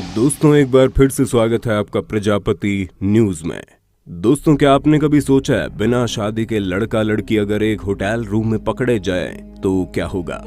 दोस्तों एक बार फिर से स्वागत है आपका प्रजापति न्यूज में। दोस्तों क्या आपने कभी सोचा है बिना शादी के लड़का लड़की अगर एक होटल रूम में पकड़े जाए तो क्या होगा?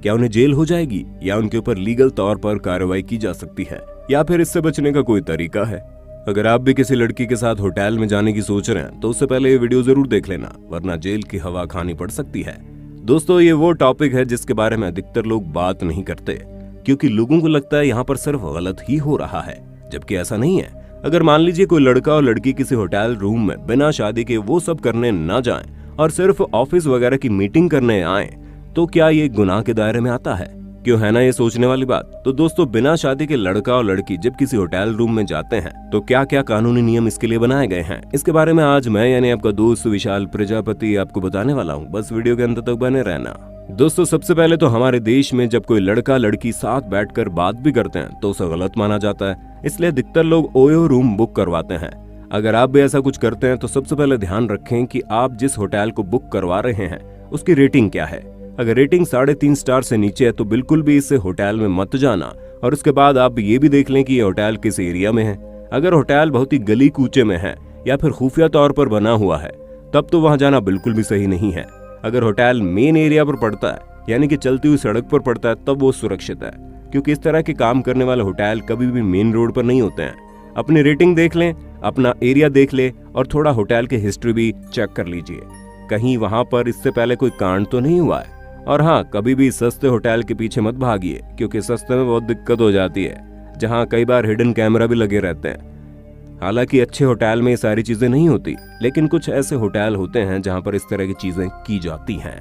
क्या उन्हें जेल हो जाएगी या उनके ऊपर लीगल तौर पर कार्रवाई की जा सकती है या फिर इससे बचने का कोई तरीका है? अगर आप भी किसी लड़की के साथ होटल में जाने की सोच रहे हैं तो उससे पहले ये वीडियो जरूर देख लेना, वरना जेल की हवा खानी पड़ सकती है। दोस्तों ये वो टॉपिक है जिसके बारे में अधिकतर लोग बात नहीं करते क्योंकि लोगों को लगता है यहाँ पर सिर्फ गलत ही हो रहा है, जबकि ऐसा नहीं है। अगर मान लीजिए कोई लड़का और लड़की किसी होटल रूम में बिना शादी के वो सब करने न जाएं और सिर्फ ऑफिस वगैरह की मीटिंग करने आए तो क्या ये गुनाह के दायरे में आता है? क्यों है ना ये सोचने वाली बात। तो दोस्तों बिना शादी के लड़का और लड़की जब किसी होटल रूम में जाते हैं तो क्या क्या कानूनी नियम इसके लिए बनाए गए हैं, इसके बारे में आज मैं यानी आपका दोस्त विशाल प्रजापति आपको बताने वाला हूँ। बस वीडियो के अंत तक बने रहना। दोस्तों सबसे पहले तो हमारे देश में जब कोई लड़का लड़की साथ बैठकर बात भी करते हैं तो उसे गलत माना जाता है, इसलिए अधिकतर लोग ओयो रूम बुक करवाते हैं। अगर आप भी ऐसा कुछ करते हैं तो सबसे पहले ध्यान रखें कि आप जिस होटल को बुक करवा रहे हैं उसकी रेटिंग क्या है। अगर रेटिंग 3.5 स्टार से नीचे है तो बिल्कुल भी इस होटल में मत जाना। और उसके बाद आप ये भी देख लें कि ये होटल किस एरिया में है। अगर होटल बहुत ही गली कूचे में है या फिर खुफिया तौर पर बना हुआ है तब तो वहां जाना बिल्कुल भी सही नहीं है। अगर होटल मेन एरिया पर पड़ता है यानी कि चलती हुई सड़क पर पड़ता है तब वो सुरक्षित है, क्योंकि इस तरह के काम करने वाले होटल कभी भी मेन रोड पर नहीं होते हैं। अपनी रेटिंग देख लें, अपना एरिया देख ले और थोड़ा होटल की हिस्ट्री भी चेक कर लीजिए, कहीं वहां पर इससे पहले कोई कांड तो नहीं हुआ है। और हाँ, कभी भी सस्ते होटल के पीछे मत भागिए, क्योंकि सस्ते में बहुत दिक्कत हो जाती है, जहाँ कई बार हिडन कैमरा भी लगे रहते हैं। हालांकि अच्छे होटल में ये सारी चीजें नहीं होती, लेकिन कुछ ऐसे होटल होते हैं जहाँ पर इस तरह की चीजें की जाती हैं।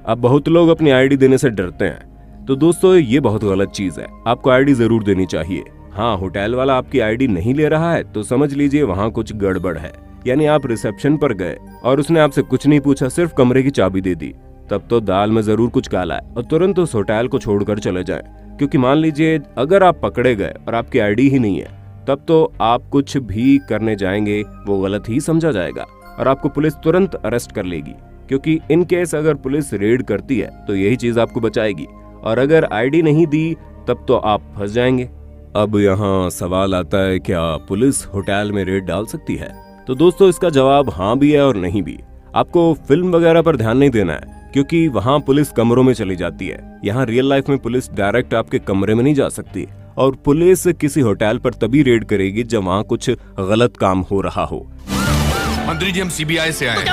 अब बहुत लोग अपनी आईडी देने से डरते हैं, तो दोस्तों ये बहुत गलत चीज है। आपको आईडी जरूर देनी चाहिए। हाँ, होटल वाला आपकी आईडी नहीं ले रहा है तो समझ लीजिए वहाँ कुछ गड़बड़ है। यानी आप रिसेप्शन पर गए और उसने आपसे कुछ नहीं पूछा, सिर्फ कमरे की चाबी दे दी, तब तो दाल में जरूर कुछ काला है और तुरंत उस होटल को छोड़कर चले जाएं। क्योंकि मान लीजिए अगर आप पकड़े गए और आपकी आईडी ही नहीं है तब तो आप कुछ भी करने जाएंगे वो गलत ही समझा जाएगा और आपको पुलिस तुरंत अरेस्ट कर लेगी। क्योंकि इन केस अगर पुलिस रेड करती है तो यही चीज आपको बचाएगी, और अगर आईडी नहीं दी तब तो आप फंस जाएंगे। अब यहाँ सवाल आता है, क्या पुलिस होटल में रेड डाल सकती है? तो दोस्तों इसका जवाब हाँ भी है और नहीं भी। आपको फिल्म वगैरह पर ध्यान नहीं देना है, क्योंकि वहाँ पुलिस कमरों में चली जाती है। यहाँ रियल लाइफ में पुलिस डायरेक्ट आपके कमरे में नहीं जा सकती, और पुलिस किसी होटल पर तभी रेड करेगी जब वहाँ कुछ गलत काम हो रहा हो। मंत्री जी हम सीबीआई से आए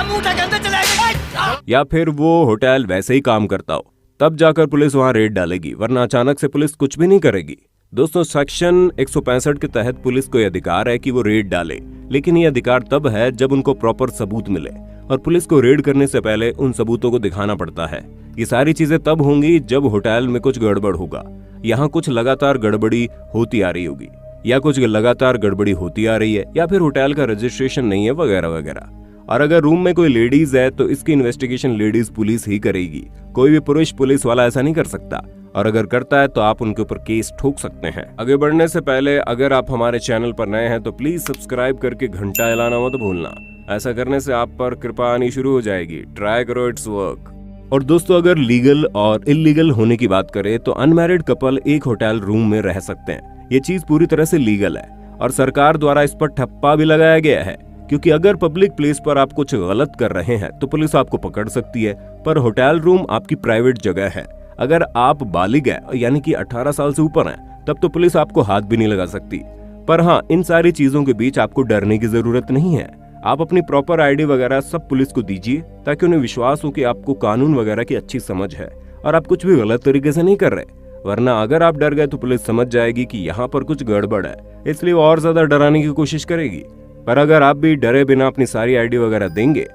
या फिर वो होटल वैसे ही काम करता हो, तब जाकर पुलिस वहाँ रेड डालेगी, वरना अचानक से पुलिस कुछ भी नहीं करेगी। दोस्तों सेक्शन 165 के तहत पुलिस को यह अधिकार है कि वो रेड डाले, लेकिन ये अधिकार तब है जब उनको प्रॉपर सबूत मिले, और पुलिस को रेड करने से पहले उन सबूतों को दिखाना पड़ता है। ये सारी चीजें तब होंगी जब होटल में कुछ गड़बड़ होगा, यहाँ कुछ लगातार गड़बड़ी होती आ रही होगी, या कुछ लगातार गड़बड़ी होती आ रही है, या फिर होटल का रजिस्ट्रेशन नहीं है वगैरह वगैरह। और अगर रूम में कोई लेडीज है तो इसकी इन्वेस्टिगेशन लेडीज पुलिस ही करेगी, कोई भी पुरुष पुलिस वाला ऐसा नहीं कर सकता, और अगर करता है तो आप उनके ऊपर केस ठोक सकते हैं। आगे बढ़ने से पहले अगर आप हमारे चैनल पर नए हैं तो प्लीज सब्सक्राइब करके घंटा हिलाना मत भूलना। ऐसा करने से आप पर कृपा आनी शुरू हो जाएगी। ट्राई करो, इट्स वर्क। और दोस्तों अगर लीगल और इलीगल होने की बात करें तो अनमैरिड कपल एक होटल रूम में रह सकते हैं। ये चीज पूरी तरह से लीगल है और सरकार द्वारा इस पर ठप्पा भी लगाया गया है, क्योंकि अगर पब्लिक प्लेस पर आप कुछ गलत कर रहे हैं तो पुलिस आपको पकड़ सकती है। पर होटल रूम आपकी प्राइवेट जगह है। अगर आप बालिग है यानी कि 18 साल से ऊपर हैं, तब तो पुलिस आपको हाथ भी नहीं लगा सकती। पर हाँ, इन सारी चीजों के बीच आपको डरने की जरूरत नहीं है। आप अपनी प्रॉपर आईडी वगैरह सब पुलिस को दीजिए, ताकि उन्हें विश्वास हो कि आपको कानून वगैरह की अच्छी समझ है और आप कुछ भी गलत तरीके से नहीं कर रहे। वरना अगर आप डर गए तो पुलिस समझ जाएगी कि यहाँ पर कुछ गड़बड़ है, इसलिए वो और ज्यादा डराने की कोशिश करेगी। पर अगर आप भी डरे बिना अपनी सारी आईडी वगैरह देंगे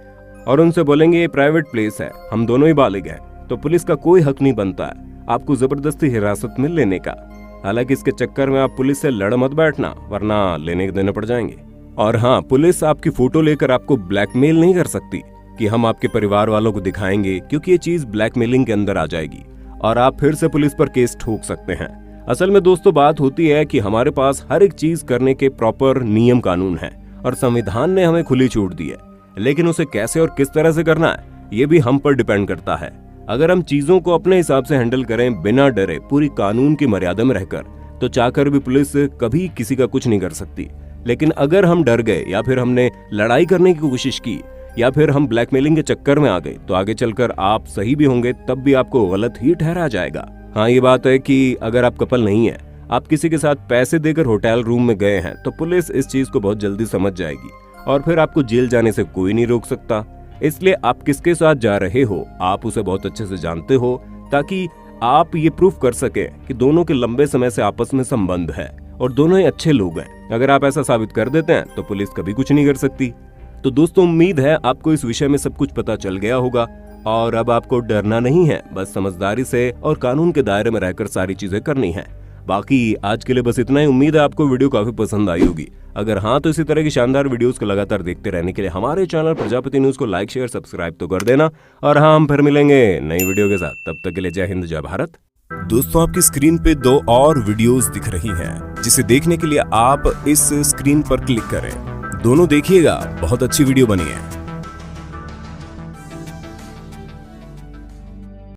और उनसे बोलेंगे ये प्राइवेट प्लेस है, हम दोनों ही बालिग हैं, तो पुलिस का कोई हक नहीं बनता है आपको जबरदस्ती हिरासत में लेने का। हालांकि इसके चक्कर में आप पुलिस से लड़ मत बैठना, वरना लेने देने पड़ जाएंगे। और हाँ, पुलिस आपकी फोटो लेकर आपको ब्लैकमेल नहीं कर सकती कि हम आपके परिवार वालों को दिखाएंगे, क्योंकि ये चीज ब्लैकमेलिंग के अंदर आ जाएगी और आप फिर से पुलिस पर केस ठोक सकते हैं। असल में दोस्तों बात होती है कि हमारे पास हर एक चीज करने के प्रॉपर नियम कानून है और संविधान ने हमें खुली छूट दी है, लेकिन उसे कैसे और किस तरह से करना है ये भी हम पर डिपेंड करता है। अगर हम चीजों को अपने हिसाब से हैंडल करें बिना डरे, पूरी कानून की मर्यादा में रहकर, तो चाहकर भी पुलिस कभी किसी का कुछ नहीं कर सकती। लेकिन अगर हम डर गए या फिर हमने लड़ाई करने की कोशिश की या फिर हम ब्लैकमेलिंग के चक्कर में आ गए, तो आगे चलकर आप सही भी होंगे तब भी आपको गलत ही ठहरा जाएगा। हाँ, ये बात है कि अगर आप कपल नहीं है, आप किसी के साथ पैसे देकर होटल रूम में गए हैं, तो पुलिस इस चीज को बहुत जल्दी समझ जाएगी और फिर आपको जेल जाने से कोई नहीं रोक सकता। इसलिए आप किसके साथ जा रहे हो, आप उसे बहुत अच्छे से जानते हो, ताकि आप ये प्रूफ कर सके कि दोनों के लंबे समय से आपस में संबंध है और दोनों ही अच्छे लोग हैं। अगर आप ऐसा साबित कर देते हैं तो पुलिस कभी कुछ नहीं कर सकती। तो दोस्तों, उम्मीद है आपको इस विषय में सब कुछ पता चल गया होगा और अब आपको डरना नहीं है, बस समझदारी से और कानून के दायरे में रहकर सारी चीजें करनी है। बाकी आज के लिए बस इतना ही। उम्मीद है आपको वीडियो काफी पसंद आई होगी। अगर हाँ, तो इसी तरह की शानदार वीडियोस को लगातार देखते रहने के लिए हमारे चैनल प्रजापति न्यूज को लाइक, शेयर, सब्सक्राइब तो कर देना। और हाँ, हम फिर मिलेंगे नई वीडियो के साथ। तब तक के लिए जय हिंद, जय भारत। दोस्तों, आपकी स्क्रीन पे 2 और वीडियोस दिख रही हैं, जिसे देखने के लिए आप इस स्क्रीन पर क्लिक करें। दोनों देखिएगा, बहुत अच्छी वीडियो बनी है।